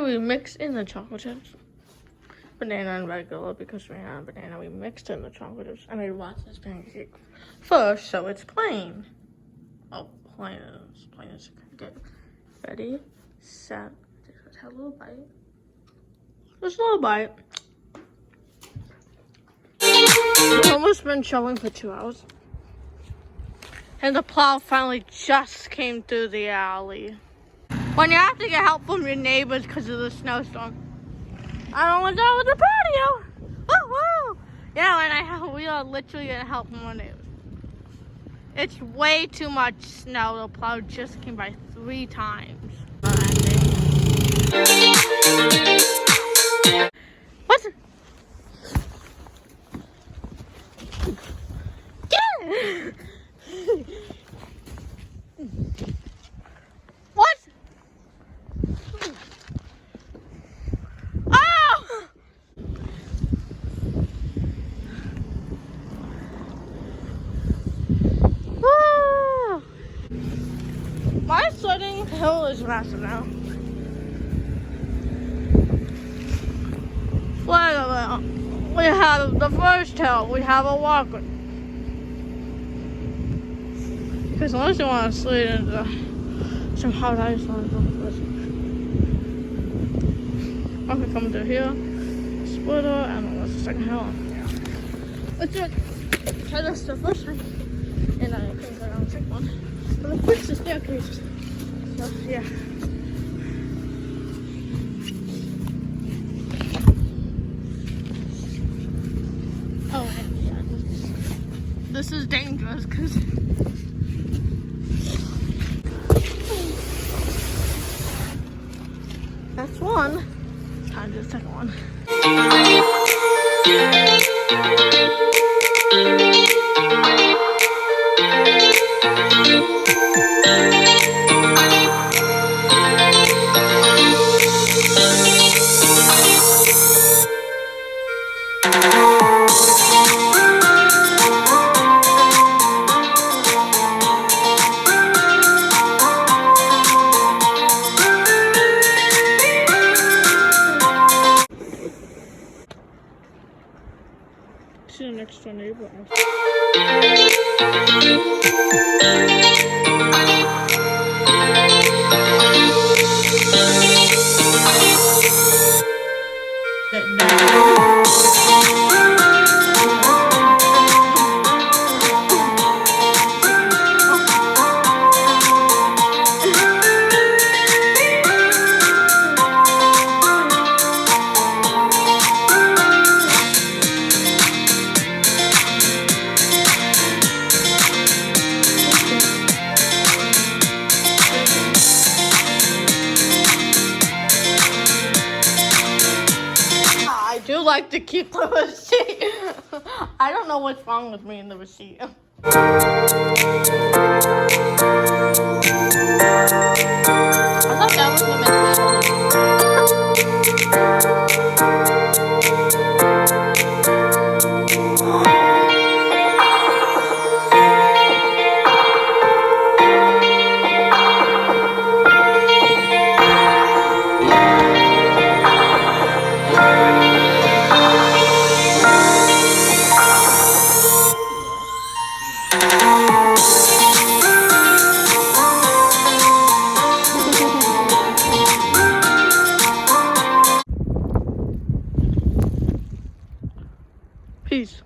we mixed in the chocolate chips. Banana and regular, because we had banana, we mixed in the chocolate chips. I made Watson's pancake first, so it's plain. Oh, plain is good. Ready, set, just have a little bite. Just a little bite. We've almost been shoveling for 2 hours. And the plow finally just came through the alley. When you have to get help from your neighbors because of the snowstorm. I don't want to go with the patio. Woo woo! Yeah, we are literally gonna help from our neighbors. It's way too much snow. The plow just came by 3 times. What? Get! What? Oh! Woo! My sledding hill is massive now. We have the first hill. We have a walker. Because unless you want to slide into some hot ice on the first. Okay, come through here. Splitter, and then what's the second hill? Yeah. Let's do it. Try this the first time. And I think we're on the second one. I'm gonna fix the staircase. So, yeah. Oh, yeah. This is dangerous because. That's one. Time to do the second one. To the next door neighbor. I do like to keep the receipt. I don't know what's wrong with me in the receipt. I thought that was the Peace.